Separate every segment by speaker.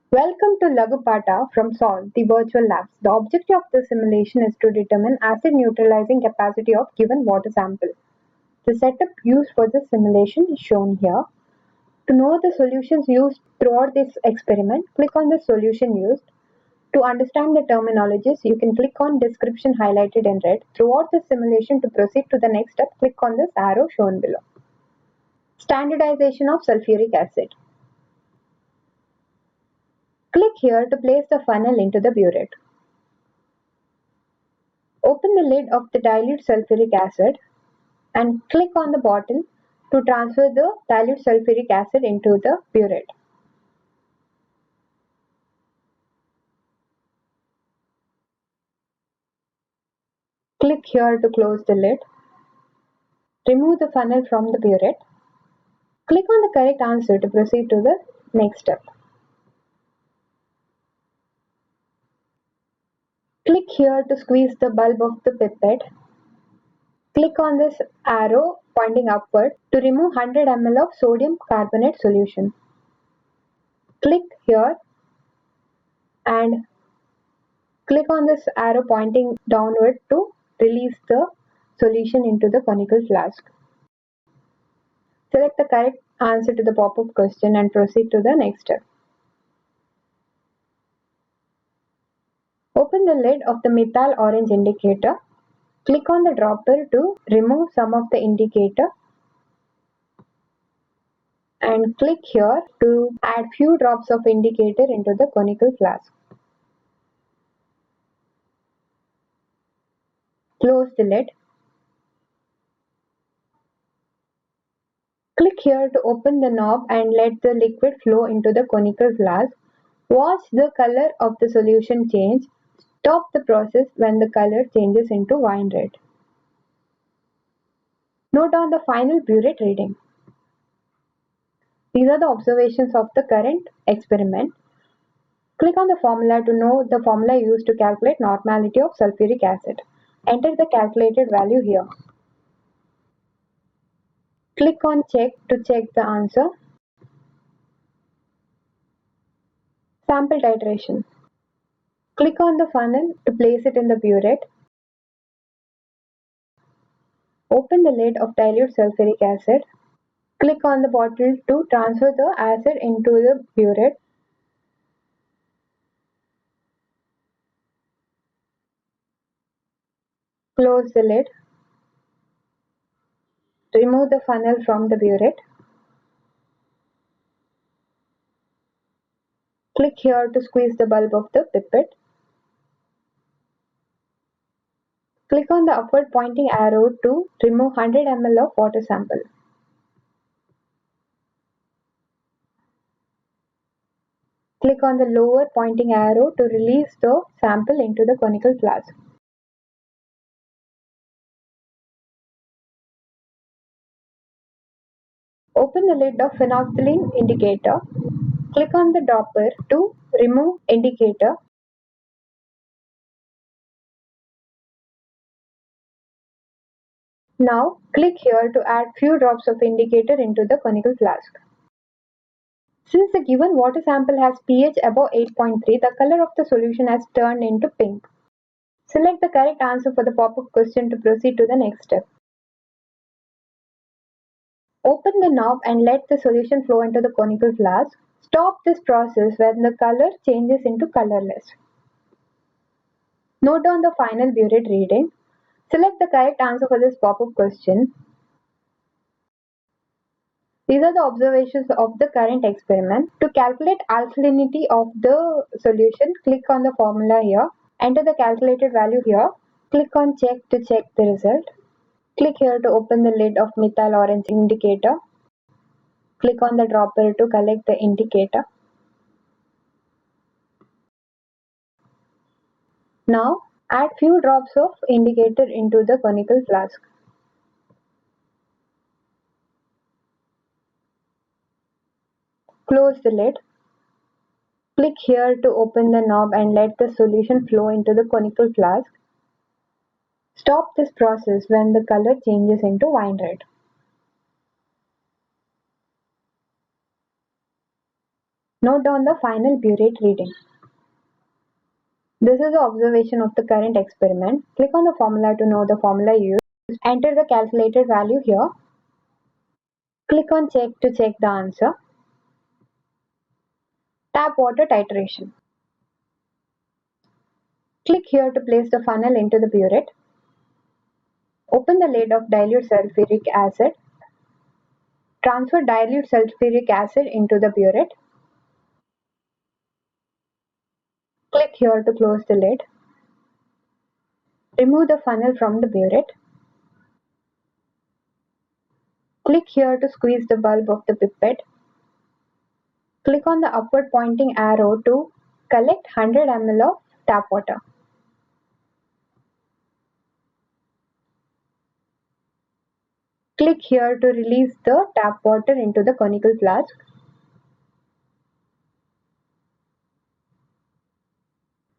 Speaker 1: Welcome to Lagu paTa from Solve, the virtual labs. The objective of the simulation is to determine acid neutralizing capacity of given water sample. The setup used for the simulation is shown here. To know the solutions used throughout this experiment, click on the solution used. To understand the terminologies, you can click on description highlighted in red. Throughout the simulation, to proceed to the next step, click on this arrow shown below. Standardization of sulfuric acid. Click here to place the funnel into the burette. Open the lid of the dilute sulfuric acid and click on the bottle to transfer the dilute sulfuric acid into the burette. Click here to close the lid. Remove the funnel from the burette. Click on the correct answer to proceed to the next step. Click here to squeeze the bulb of the pipette. Click on this arrow pointing upward to remove 100 ml of sodium carbonate solution. Click here and click on this arrow pointing downward to release the solution into the conical flask. Select the correct answer to the pop-up question and proceed to the next step. Open the lid of the methyl orange indicator. Click on the dropper to remove some of the indicator and click here to add few drops of indicator into the conical flask. Close the lid. Click here to open the knob and let the liquid flow into the conical flask. Watch the color of the solution change. Stop the process when the color changes into wine red. Note down the final burette reading. These are the observations of the current experiment. Click on the formula to know the formula used to calculate normality of sulfuric acid. Enter the calculated value here. Click on check to check the answer. Sample titration. Click on the funnel to place it in the burette. Open the lid of dilute sulfuric acid. Click on the bottle to transfer the acid into the burette. Close the lid. Remove the funnel from the burette. Click here to squeeze the bulb of the pipette. Click on the upward pointing arrow to remove 100 ml of water sample. Click on the lower pointing arrow to release the sample into the conical flask. Open the lid of phenolphthalein indicator. Click on the dropper to remove indicator. Now click here to add few drops of indicator into the conical flask. Since the given water sample has pH above 8.3, the color of the solution has turned into pink. Select the correct answer for the pop-up question to proceed to the next step. Open the knob and let the solution flow into the conical flask. Stop this process when the color changes into colorless. Note down the final burette reading. Select the correct answer for this pop-up question. These are the observations of the current experiment. To calculate alkalinity of the solution, click on the formula here. Enter the calculated value here. Click on check to check the result. Click here to open the lid of methyl orange indicator. Click on the dropper to collect the indicator. Now add few drops of indicator into the conical flask. Close the lid. Click here to open the knob and let the solution flow into the conical flask. Stop this process when the color changes into wine red. Note down the final burette reading. This is the observation of the current experiment. Click on the formula to know the formula used. Enter the calculated value here. Click on check to check the answer. Tap water titration. Click here to place the funnel into the burette. Open the lid of dilute sulfuric acid. Transfer dilute sulfuric acid into the burette. Click here to close the lid. Remove the funnel from the burette. Click here to squeeze the bulb of the pipette. Click on the upward pointing arrow to collect 100 ml of tap water. Click here to release the tap water into the conical flask.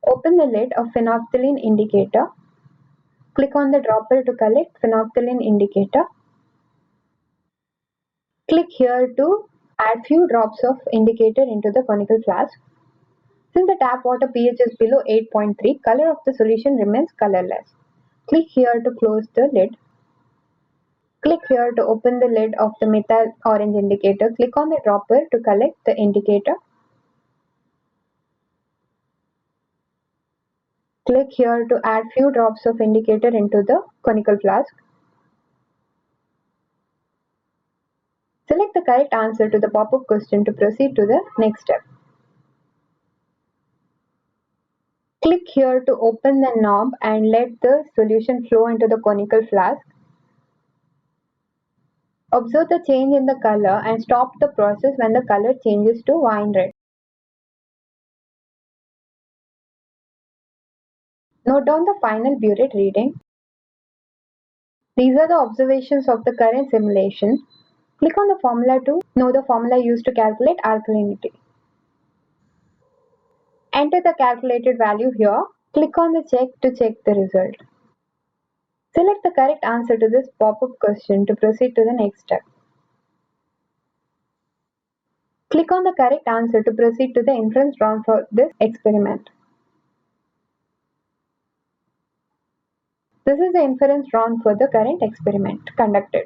Speaker 1: Open the lid of phenolphthalein indicator. Click on the dropper to collect phenolphthalein indicator. Click here to add few drops of indicator into the conical flask. Since the tap water pH is below 8.3, color of the solution remains colorless. Click here to close the lid. Click here to open the lid of the methyl orange indicator. Click on the dropper to collect the indicator. Click here to add few drops of indicator into the conical flask. Select the correct answer to the pop-up question to proceed to the next step. Click here to open the knob and let the solution flow into the conical flask. Observe the change in the color and stop the process when the color changes to wine red. Note down the final burette reading. These are the observations of the current simulation. Click on the formula to know the formula used to calculate alkalinity. Enter the calculated value here. Click on the check to check the result. Select the correct answer to this pop-up question to proceed to the next step. Click on the correct answer to proceed to the inference drawn for this experiment. This is the inference drawn for the current experiment conducted.